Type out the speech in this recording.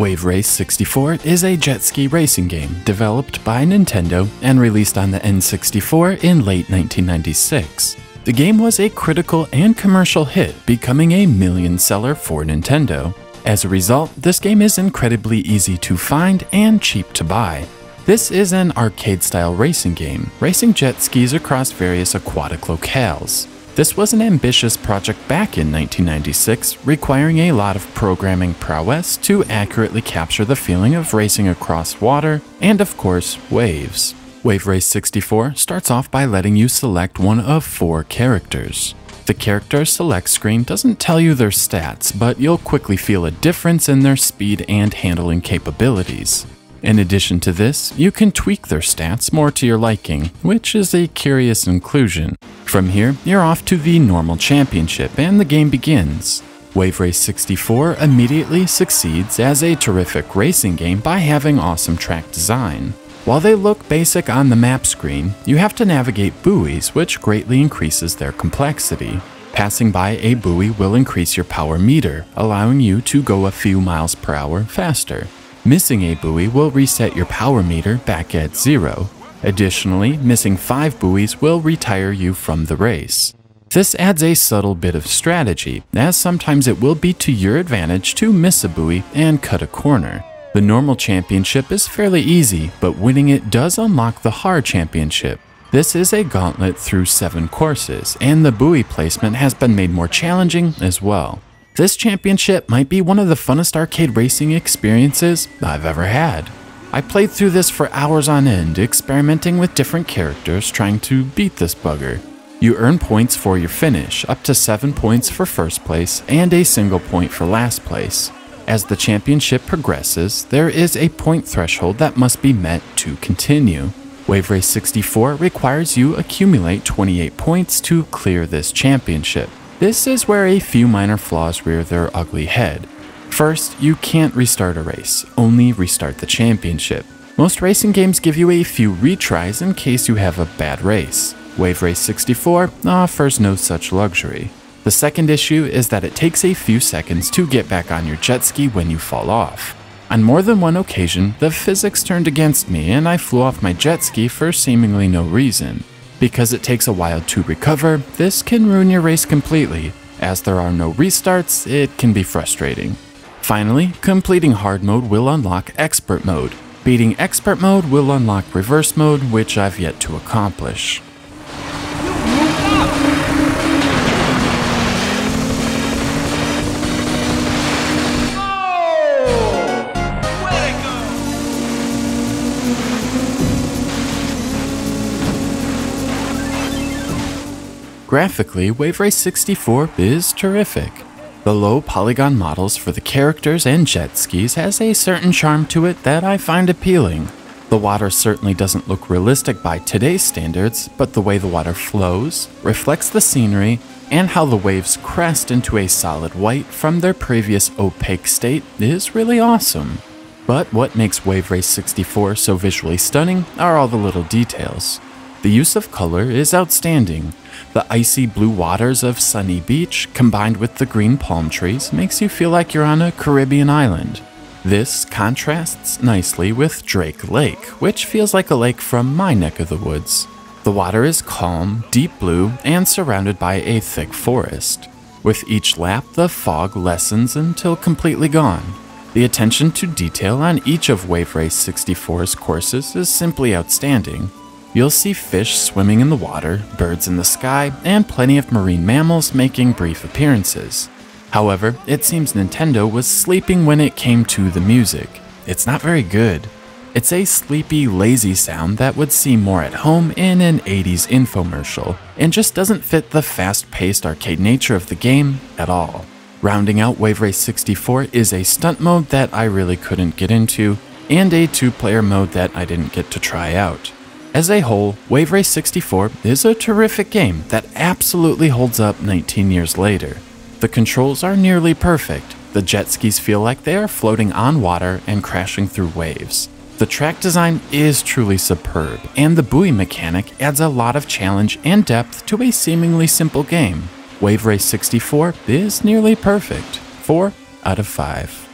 Wave Race 64 is a jet ski racing game developed by Nintendo and released on the N64 in late 1996. The game was a critical and commercial hit, becoming a million seller for Nintendo. As a result, this game is incredibly easy to find and cheap to buy. This is an arcade-style racing game, racing jet skis across various aquatic locales. This was an ambitious project back in 1996, requiring a lot of programming prowess to accurately capture the feeling of racing across water and, of course, waves. Wave Race 64 starts off by letting you select one of 4 characters. The character select screen doesn't tell you their stats, but you'll quickly feel a difference in their speed and handling capabilities. In addition to this, you can tweak their stats more to your liking, which is a curious inclusion. From here, you're off to the normal championship and the game begins. Wave Race 64 immediately succeeds as a terrific racing game by having awesome track design. While they look basic on the map screen, you have to navigate buoys, which greatly increases their complexity. Passing by a buoy will increase your power meter, allowing you to go a few miles per hour faster. Missing a buoy will reset your power meter back at 0. Additionally, missing 5 buoys will retire you from the race. This adds a subtle bit of strategy, as sometimes it will be to your advantage to miss a buoy and cut a corner. The normal championship is fairly easy, but winning it does unlock the hard championship. This is a gauntlet through 7 courses, and the buoy placement has been made more challenging as well. This championship might be one of the funnest arcade racing experiences I've ever had. I played through this for hours on end, experimenting with different characters trying to beat this bugger. You earn points for your finish, up to 7 points for first place and a single point for last place. As the championship progresses, there is a point threshold that must be met to continue. Wave Race 64 requires you accumulate 28 points to clear this championship. This is where a few minor flaws rear their ugly head. First, you can't restart a race, only restart the championship. Most racing games give you a few retries in case you have a bad race. Wave Race 64 offers no such luxury. The second issue is that it takes a few seconds to get back on your jet ski when you fall off. On more than one occasion, the physics turned against me and I flew off my jet ski for seemingly no reason. Because it takes a while to recover, this can ruin your race completely. As there are no restarts, it can be frustrating. Finally, completing hard mode will unlock expert mode. Beating expert mode will unlock reverse mode, which I've yet to accomplish. Graphically, Wave Race 64 is terrific. The low polygon models for the characters and jet skis has a certain charm to it that I find appealing. The water certainly doesn't look realistic by today's standards, but the way the water flows, reflects the scenery, and how the waves crest into a solid white from their previous opaque state is really awesome. But what makes Wave Race 64 so visually stunning are all the little details. The use of color is outstanding. The icy blue waters of Sunny Beach combined with the green palm trees makes you feel like you're on a Caribbean island. This contrasts nicely with Drake Lake, which feels like a lake from my neck of the woods. The water is calm, deep blue, and surrounded by a thick forest. With each lap, the fog lessens until completely gone. The attention to detail on each of Wave Race 64's courses is simply outstanding. You'll see fish swimming in the water, birds in the sky, and plenty of marine mammals making brief appearances. However, it seems Nintendo was sleeping when it came to the music. It's not very good. It's a sleepy, lazy sound that would seem more at home in an 80s infomercial, and just doesn't fit the fast-paced arcade nature of the game at all. Rounding out Wave Race 64 is a stunt mode that I really couldn't get into, and a 2-player mode that I didn't get to try out. As a whole, Wave Race 64 is a terrific game that absolutely holds up 19 years later. The controls are nearly perfect. The jet skis feel like they are floating on water and crashing through waves. The track design is truly superb, and the buoy mechanic adds a lot of challenge and depth to a seemingly simple game. Wave Race 64 is nearly perfect. 4 out of 5.